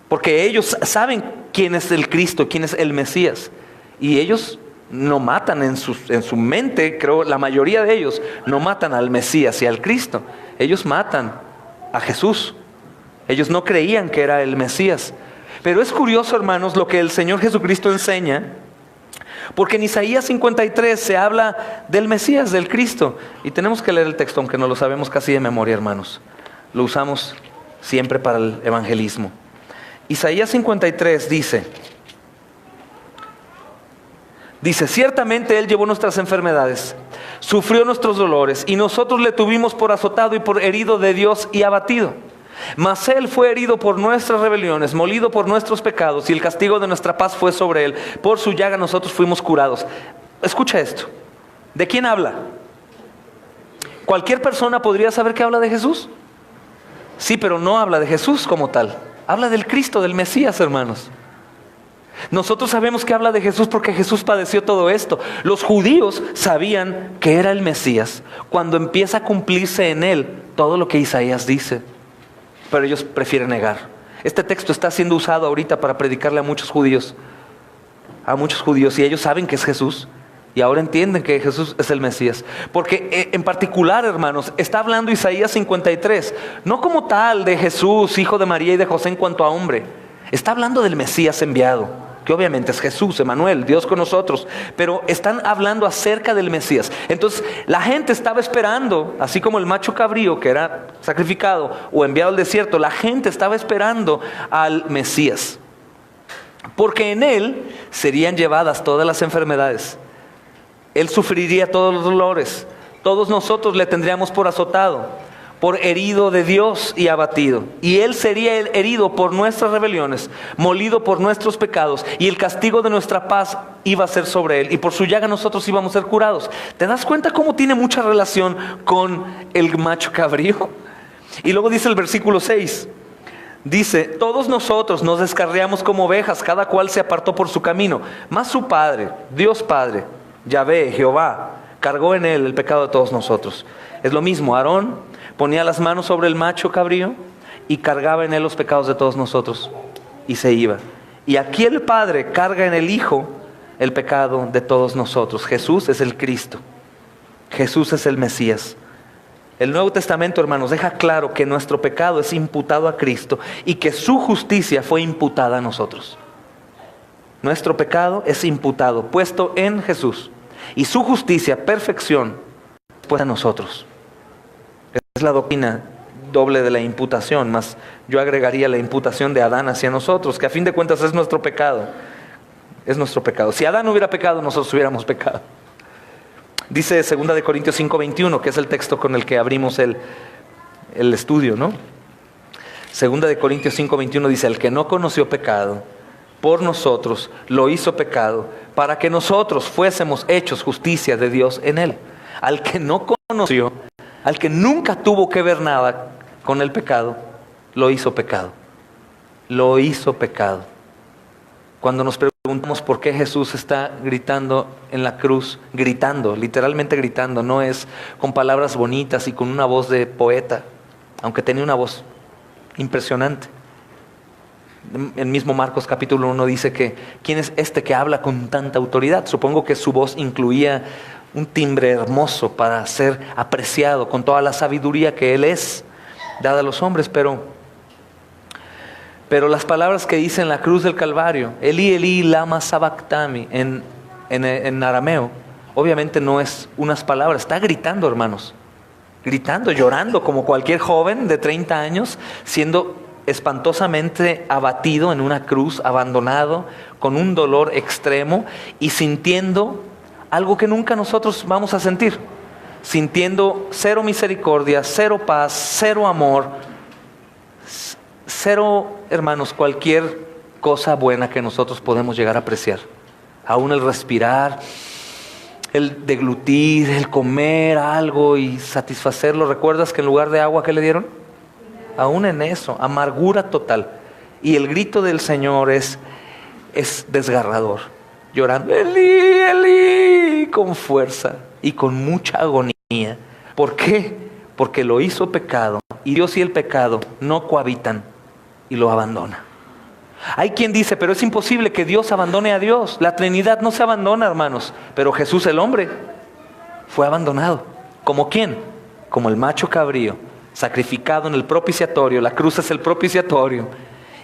Porque ellos saben quién es el Cristo, quién es el Mesías. Y ellos no matan en su mente, creo la mayoría de ellos, no matan al Mesías y al Cristo. Ellos matan a Jesús. Ellos no creían que era el Mesías. Pero es curioso, hermanos, lo que el Señor Jesucristo enseña Porque en Isaías 53 se habla del Mesías, del Cristo. Y tenemos que leer el texto, aunque no lo sabemos casi de memoria, hermanos. Lo usamos siempre para el evangelismo. Isaías 53 dice, ciertamente Él llevó nuestras enfermedades, sufrió nuestros dolores, y nosotros le tuvimos por azotado y por herido de Dios y abatido. Mas Él fue herido por nuestras rebeliones, molido por nuestros pecados, y el castigo de nuestra paz fue sobre Él. Por su llaga nosotros fuimos curados. Escucha esto. ¿De quién habla? ¿Cualquier persona podría saber que habla de Jesús? Sí, pero no habla de Jesús como tal. Habla del Cristo, del Mesías, hermanos. Nosotros sabemos que habla de Jesús porque Jesús padeció todo esto. Los judíos sabían que era el Mesías cuando empieza a cumplirse en Él todo lo que Isaías dice. Pero ellos prefieren negar. Este texto está siendo usado ahorita para predicarle a muchos judíos. Y ellos saben que es Jesús. Y ahora entienden que Jesús es el Mesías. Porque en particular, hermanos, está hablando Isaías 53. No como tal de Jesús, hijo de María y de José en cuanto a hombre. Está hablando del Mesías enviado, que obviamente es Jesús, Emmanuel, Dios con nosotros. Pero están hablando acerca del Mesías. Entonces la gente estaba esperando, así como el macho cabrío que era sacrificado o enviado al desierto, la gente estaba esperando al Mesías. Porque en Él serían llevadas todas las enfermedades. Él sufriría todos los dolores. Todos nosotros le tendríamos por azotado, por herido de Dios y abatido. Y Él sería herido por nuestras rebeliones, molido por nuestros pecados. Y el castigo de nuestra paz iba a ser sobre Él. Y por su llaga nosotros íbamos a ser curados. ¿Te das cuenta cómo tiene mucha relación con el macho cabrío? Y luego dice el versículo 6. Dice, todos nosotros nos descarriamos como ovejas, cada cual se apartó por su camino. Mas su Padre, Dios Padre, Yahvé, Jehová, cargó en Él el pecado de todos nosotros. Es lo mismo, Aarón ponía las manos sobre el macho cabrío y cargaba en él los pecados de todos nosotros y se iba. Y aquí el Padre carga en el Hijo el pecado de todos nosotros. Jesús es el Cristo. Jesús es el Mesías. El Nuevo Testamento, hermanos, deja claro que nuestro pecado es imputado a Cristo y que su justicia fue imputada a nosotros. Nuestro pecado es imputado, puesto en Jesús. Y su justicia, perfección, puesta a nosotros. Es la doctrina doble de la imputación, más yo agregaría la imputación de Adán hacia nosotros, que a fin de cuentas es nuestro pecado. Es nuestro pecado. Si Adán hubiera pecado, nosotros hubiéramos pecado. Dice 2 Corintios 5:21, que es el texto con el que abrimos el estudio, ¿no? 2 Corintios 5:21 dice, el que no conoció pecado, por nosotros lo hizo pecado, para que nosotros fuésemos hechos justicia de Dios en él. Al que no conoció, al que nunca tuvo que ver nada con el pecado, lo hizo pecado. Lo hizo pecado. Cuando nos preguntamos por qué Jesús está gritando en la cruz, gritando, literalmente gritando, no es con palabras bonitas y con una voz de poeta, aunque tenía una voz impresionante. El mismo Marcos capítulo 1 dice que ¿quién es este que habla con tanta autoridad? Supongo que su voz incluía un timbre hermoso para ser apreciado con toda la sabiduría que Él es, dada a los hombres, pero las palabras que dice en la cruz del Calvario, Elí, Elí, lama sabactami, en arameo, obviamente no es unas palabras, está gritando, hermanos, gritando, llorando, como cualquier joven de 30 años, siendo espantosamente abatido en una cruz, abandonado, con un dolor extremo y sintiendo algo que nunca nosotros vamos a sentir, sintiendo cero misericordia, cero paz, cero amor, cero, hermanos, cualquier cosa buena que nosotros podemos llegar a apreciar. Aún el respirar, el deglutir, el comer algo y satisfacerlo. ¿Recuerdas que en lugar de agua, qué le dieron? Aún en eso, amargura total. Y el grito del Señor es desgarrador, llorando, Elí, Elí, con fuerza y con mucha agonía. ¿Por qué? Porque lo hizo pecado, y Dios y el pecado no cohabitan, y lo abandona. Hay quien dice, pero es imposible que Dios abandone a Dios. La Trinidad no se abandona, hermanos. Pero Jesús, el hombre, fue abandonado. ¿Como quién? Como el macho cabrío, sacrificado en el propiciatorio. La cruz es el propiciatorio.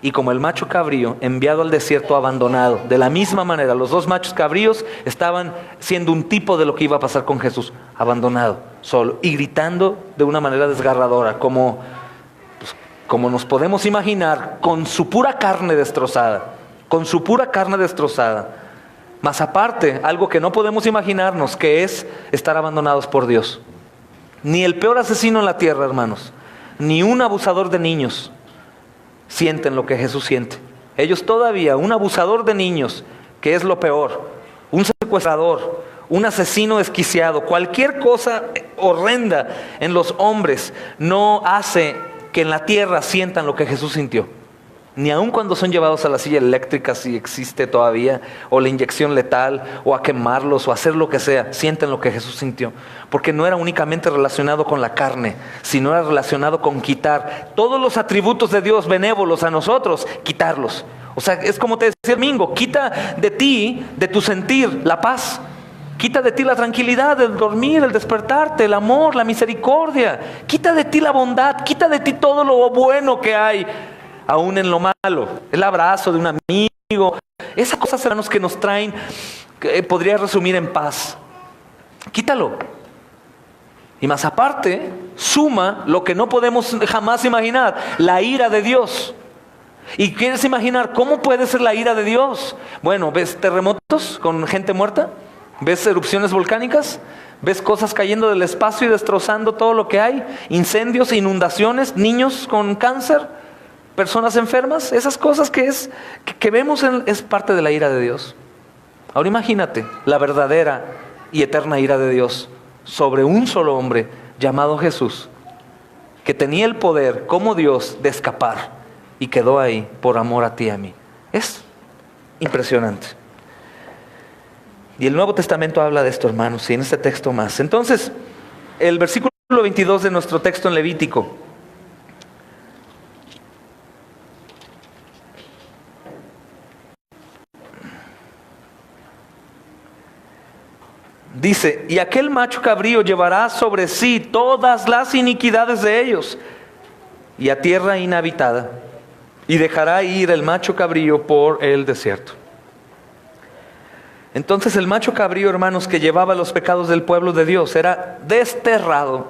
y como el macho cabrío enviado al desierto abandonado. De la misma manera, los dos machos cabríos estaban siendo un tipo de lo que iba a pasar con Jesús, abandonado, solo, y gritando de una manera desgarradora, como nos podemos imaginar, con su pura carne destrozada, Más aparte, algo que no podemos imaginarnos, que es estar abandonados por Dios. Ni el peor asesino en la tierra, hermanos, ni un abusador de niños sienten lo que Jesús siente. Ellos todavía, un abusador de niños, que es lo peor, un secuestrador, un asesino desquiciado, cualquier cosa horrenda en los hombres no hace que en la tierra sientan lo que Jesús sintió. Ni aun cuando son llevados a la silla eléctrica, si existe todavía, o la inyección letal, o a quemarlos, o a hacer lo que sea, sienten lo que Jesús sintió. Porque no era únicamente relacionado con la carne, sino era relacionado con quitar todos los atributos de Dios benévolos a nosotros, quitarlos. O sea, es como te decía el domingo, quita de ti, de tu sentir, la paz. Quita de ti la tranquilidad, el dormir, el despertarte, el amor, la misericordia. Quita de ti la bondad, quita de ti todo lo bueno que hay, aún en lo malo. El abrazo de un amigo, esas cosas, hermanos, que nos traen, que podría resumir en paz. Quítalo. Y más aparte, suma lo que no podemos jamás imaginar, la ira de Dios. ¿Y quieres imaginar cómo puede ser la ira de Dios? Bueno, ¿ves terremotos con gente muerta? ¿Ves erupciones volcánicas? ¿Ves cosas cayendo del espacio y destrozando todo lo que hay? Incendios, inundaciones, niños con cáncer, personas enfermas. Esas cosas que vemos es parte de la ira de Dios. Ahora imagínate la verdadera y eterna ira de Dios sobre un solo hombre llamado Jesús, que tenía el poder como Dios de escapar y quedó ahí por amor a ti y a mí. Es impresionante. Y el Nuevo Testamento habla de esto, hermanos, y en este texto más. Entonces, el versículo 22 de nuestro texto en Levítico dice: y aquel macho cabrío llevará sobre sí todas las iniquidades de ellos, y a tierra inhabitada, y dejará ir el macho cabrío por el desierto. Entonces el macho cabrío, hermanos, que llevaba los pecados del pueblo de Dios, era desterrado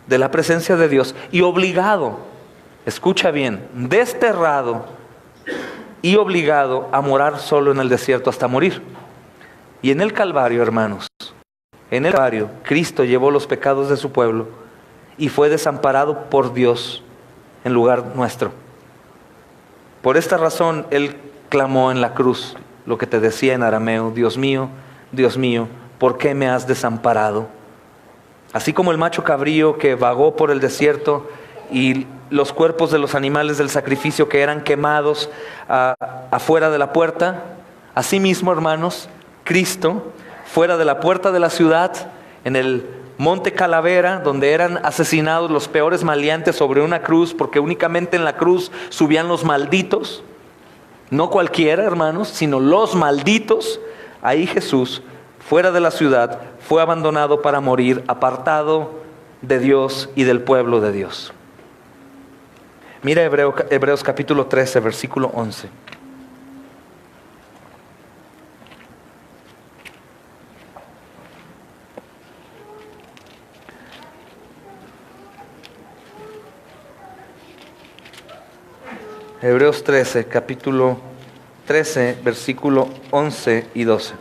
de la presencia de Dios y obligado, escucha bien, desterrado y obligado a morar solo en el desierto hasta morir. Y en el Calvario, hermanos, en el Calvario, Cristo llevó los pecados de su pueblo y fue desamparado por Dios en lugar nuestro. Por esta razón, Él clamó en la cruz lo que te decía en arameo: Dios mío, ¿por qué me has desamparado? Así como el macho cabrío que vagó por el desierto y los cuerpos de los animales del sacrificio que eran quemados afuera de la puerta, así mismo, hermanos, Cristo, fuera de la puerta de la ciudad, en el monte Calavera, donde eran asesinados los peores maleantes sobre una cruz, porque únicamente en la cruz subían los malditos, no cualquiera, hermanos, sino los malditos. Ahí Jesús, fuera de la ciudad, fue abandonado para morir, apartado de Dios y del pueblo de Dios. Mira Hebreos capítulo 13, versículo 11. Hebreos 13, capítulo 13, versículo 11 y 12.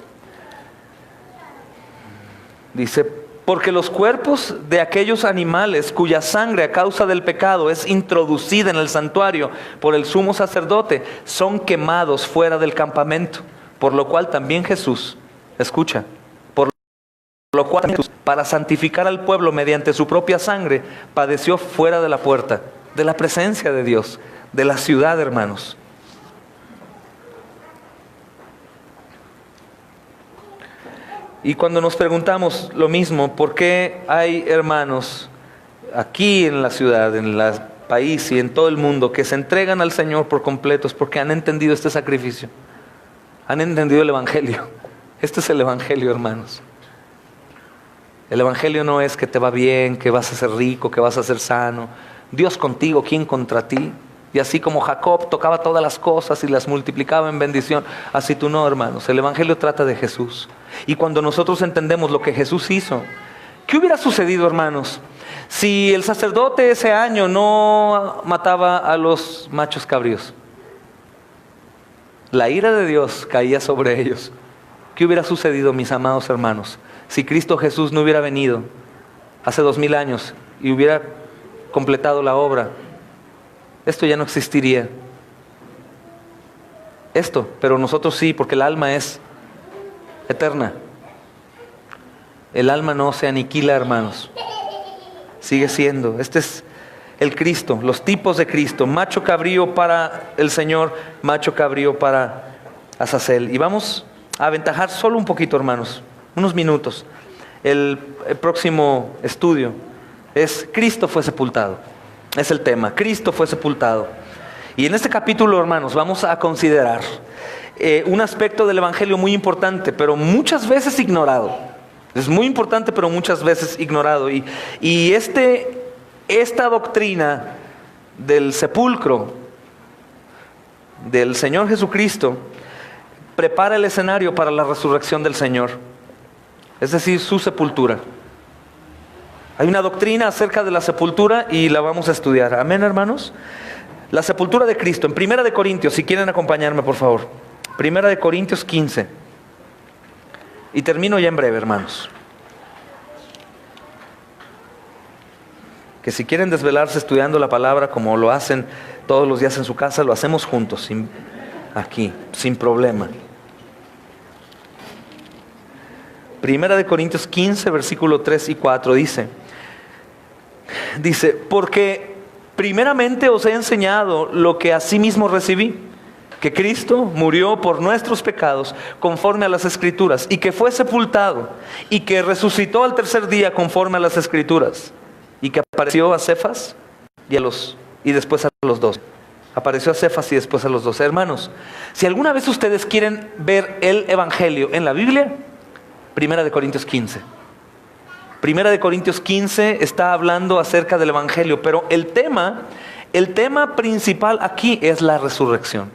Dice: porque los cuerpos de aquellos animales cuya sangre a causa del pecado es introducida en el santuario por el sumo sacerdote, son quemados fuera del campamento, por lo cual también Jesús, escucha, por lo cual Jesús, para santificar al pueblo mediante su propia sangre, padeció fuera de la puerta, de la presencia de Dios, de la ciudad, hermanos. Y cuando nos preguntamos lo mismo, ¿por qué hay hermanos aquí en la ciudad, en el país y en todo el mundo que se entregan al Señor por completo? Es porque han entendido este sacrificio, han entendido el Evangelio. Este es el Evangelio, hermanos. El Evangelio no es que te va bien, que vas a ser rico, que vas a ser sano, Dios contigo, ¿quién contra ti? Y así como Jacob tocaba todas las cosas y las multiplicaba en bendición, así tú no, hermanos. El Evangelio trata de Jesús. Y cuando nosotros entendemos lo que Jesús hizo, ¿qué hubiera sucedido, hermanos, si el sacerdote ese año no mataba a los machos cabríos? La ira de Dios caía sobre ellos. ¿Qué hubiera sucedido, mis amados hermanos, si Cristo Jesús no hubiera venido hace 2000 años y hubiera completado la obra? Esto ya no existiría. Pero nosotros sí, porque el alma es eterna. El alma no se aniquila, hermanos. Sigue siendo. Este es el Cristo, los tipos de Cristo. Macho cabrío para el Señor, macho cabrío para Azazel. Y vamos a aventajar solo un poquito, hermanos, unos minutos. El próximo estudio es Cristo fue sepultado. Es el tema, Cristo fue sepultado. Y en este capítulo, hermanos, vamos a considerar un aspecto del Evangelio muy importante, pero muchas veces ignorado. Es muy importante, pero muchas veces ignorado. Y esta doctrina del sepulcro del Señor Jesucristo prepara el escenario para la resurrección del Señor. Es decir, su sepultura. Hay una doctrina acerca de la sepultura y la vamos a estudiar. Amén, hermanos. La sepultura de Cristo. En 1 Corintios, si quieren acompañarme, por favor. 1 Corintios 15. Y termino ya en breve, hermanos. Que si quieren desvelarse estudiando la palabra como lo hacen todos los días en su casa, lo hacemos juntos, aquí, sin problema. 1 Corintios 15, versículo 3 y 4 dice, porque primeramente os he enseñado lo que asimismo recibí, que Cristo murió por nuestros pecados conforme a las Escrituras, y que fue sepultado, y que resucitó al tercer día conforme a las Escrituras, y que apareció a Cefas y después a los 12. Apareció a Cefas y después a los 12. Hermanos, si alguna vez ustedes quieren ver el Evangelio en la Biblia, 1 Corintios 15. 1 Corintios 15 está hablando acerca del Evangelio, pero el tema principal aquí es la resurrección.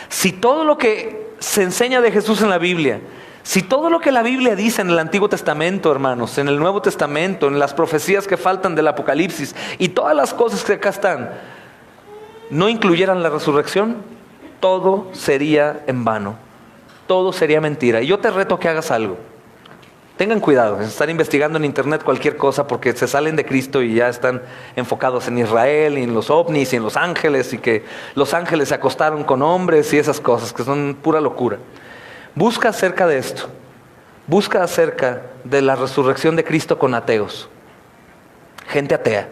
Si todo lo que se enseña de Jesús en la Biblia, si todo lo que la Biblia dice en el Antiguo Testamento, hermanos, en el Nuevo Testamento, en las profecías que faltan del Apocalipsis y todas las cosas que acá están, no incluyeran la resurrección, todo sería en vano, todo sería mentira. Y yo te reto a que hagas algo. Tengan cuidado en estar investigando en internet cualquier cosa, porque se salen de Cristo y ya están enfocados en Israel y en los ovnis y en los ángeles, y que los ángeles se acostaron con hombres y esas cosas que son pura locura. Busca acerca de esto. Busca acerca de la resurrección de Cristo con ateos, gente atea,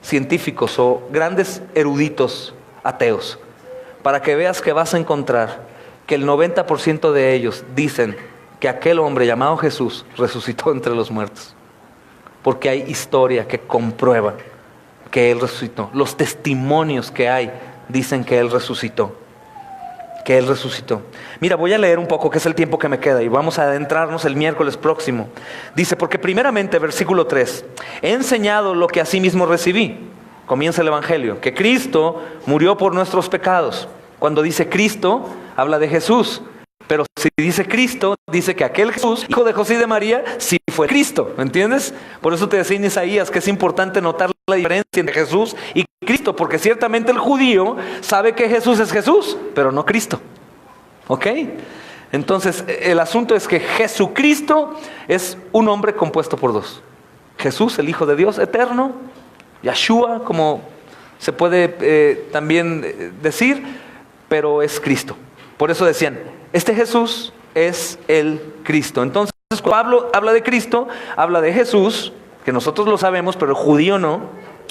científicos o grandes eruditos ateos, para que veas que vas a encontrar que el 90% de ellos dicen que aquel hombre llamado Jesús resucitó entre los muertos, porque hay historia que comprueba que Él resucitó. Los testimonios que hay dicen que Él resucitó. Que Él resucitó. Mira, voy a leer un poco, que es el tiempo que me queda, y vamos a adentrarnos el miércoles próximo. Dice, porque primeramente, versículo 3, he enseñado lo que asimismo recibí. Comienza el Evangelio, que Cristo murió por nuestros pecados. Cuando dice Cristo, habla de Jesús. Pero si dice Cristo, dice que aquel Jesús, hijo de José y de María, sí fue Cristo, ¿me entiendes? Por eso te decía en Isaías que es importante notar la diferencia entre Jesús y Cristo, porque ciertamente el judío sabe que Jesús es Jesús, pero no Cristo. ¿Ok? Entonces, el asunto es que Jesucristo es un hombre compuesto por dos. Jesús, el Hijo de Dios eterno, Yahshua, como se puede también decir, pero es Cristo. Por eso decían, este Jesús es el Cristo. Entonces, cuando Pablo habla de Cristo, habla de Jesús, que nosotros lo sabemos, pero el judío no,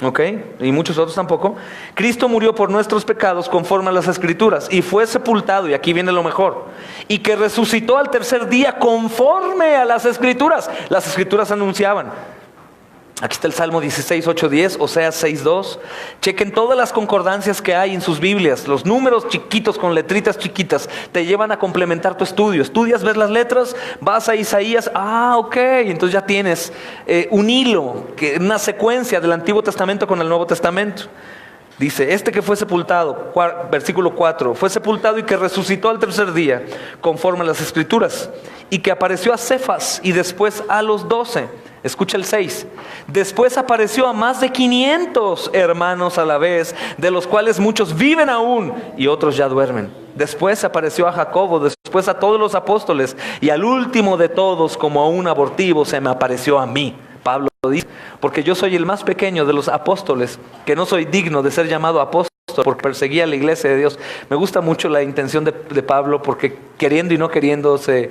¿ok? Y muchos otros tampoco. Cristo murió por nuestros pecados conforme a las Escrituras, y fue sepultado, y aquí viene lo mejor, y que resucitó al tercer día conforme a las Escrituras. Las Escrituras anunciaban. Aquí está el Salmo 16, 8, 10, Oseas 6, 2. Chequen todas las concordancias que hay en sus Biblias. Los números chiquitos con letritas chiquitas te llevan a complementar tu estudio. Estudias, ves las letras, vas a Isaías. Ok, entonces ya tienes un hilo, una secuencia del Antiguo Testamento con el Nuevo Testamento. Dice, este que fue sepultado, versículo 4, fue sepultado y que resucitó al tercer día, conforme a las Escrituras, y que apareció a Cefas y después a los 12. Escucha el 6. Después apareció a más de 500 hermanos a la vez, de los cuales muchos viven aún y otros ya duermen. Después apareció a Jacobo, después a todos los apóstoles, y al último de todos, como a un abortivo, se me apareció a mí. Pablo dice, porque yo soy el más pequeño de los apóstoles, que no soy digno de ser llamado apóstol porque perseguía a la iglesia de Dios. Me gusta mucho la intención de Pablo, porque queriendo y no queriendo se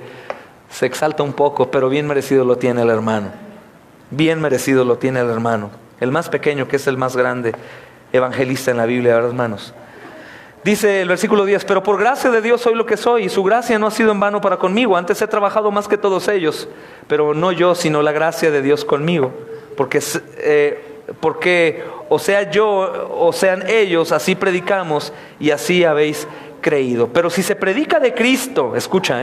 exalta un poco, pero bien merecido lo tiene el hermano. Bien merecido lo tiene el hermano. El más pequeño, que es el más grande evangelista en la Biblia, ¿verdad, hermanos? Dice el versículo 10, pero por gracia de Dios soy lo que soy, y su gracia no ha sido en vano para conmigo. Antes he trabajado más que todos ellos, pero no yo, sino la gracia de Dios conmigo. Porque o sea yo, o sean ellos, así predicamos y así habéis creído. Pero si se predica de Cristo, escucha,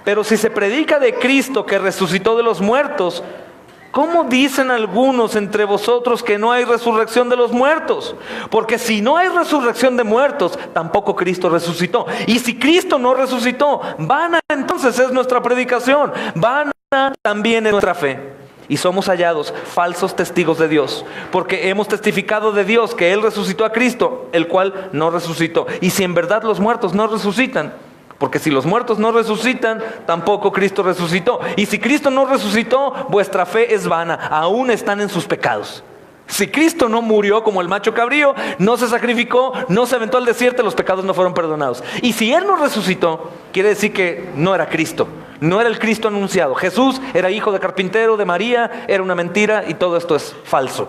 pero si se predica de Cristo que resucitó de los muertos, ¿cómo dicen algunos entre vosotros que no hay resurrección de los muertos? Porque si no hay resurrección de muertos, tampoco Cristo resucitó. Y si Cristo no resucitó, vana entonces es nuestra predicación, vana también es nuestra fe. Y somos hallados falsos testigos de Dios, porque hemos testificado de Dios que Él resucitó a Cristo, el cual no resucitó. Y si en verdad los muertos no resucitan, porque si los muertos no resucitan, tampoco Cristo resucitó. Y si Cristo no resucitó, vuestra fe es vana, aún están en sus pecados. Si Cristo no murió como el macho cabrío, no se sacrificó, no se aventó al desierto, los pecados no fueron perdonados. Y si Él no resucitó, quiere decir que no era Cristo, no era el Cristo anunciado. Jesús era hijo de carpintero, de María, era una mentira, y todo esto es falso.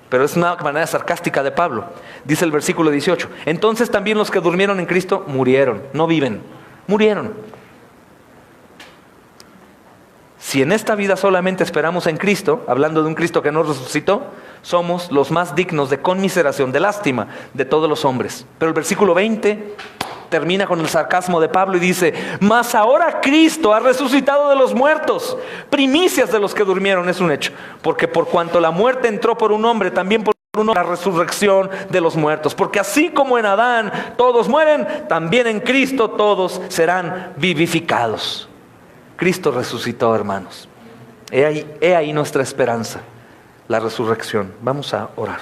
Pero es una manera sarcástica de Pablo. Dice el versículo 18, entonces también los que durmieron en Cristo murieron, no viven. Murieron. Si en esta vida solamente esperamos en Cristo, hablando de un Cristo que no resucitó, somos los más dignos de conmiseración, de lástima de todos los hombres. Pero el versículo 20 termina con el sarcasmo de Pablo y dice, mas ahora Cristo ha resucitado de los muertos, primicias de los que durmieron, es un hecho, porque por cuanto la muerte entró por un hombre, también por la resurrección de los muertos, porque así como en Adán todos mueren, también en Cristo todos serán vivificados. Cristo resucitó, hermanos. He ahí nuestra esperanza, la resurrección. Vamos a orar.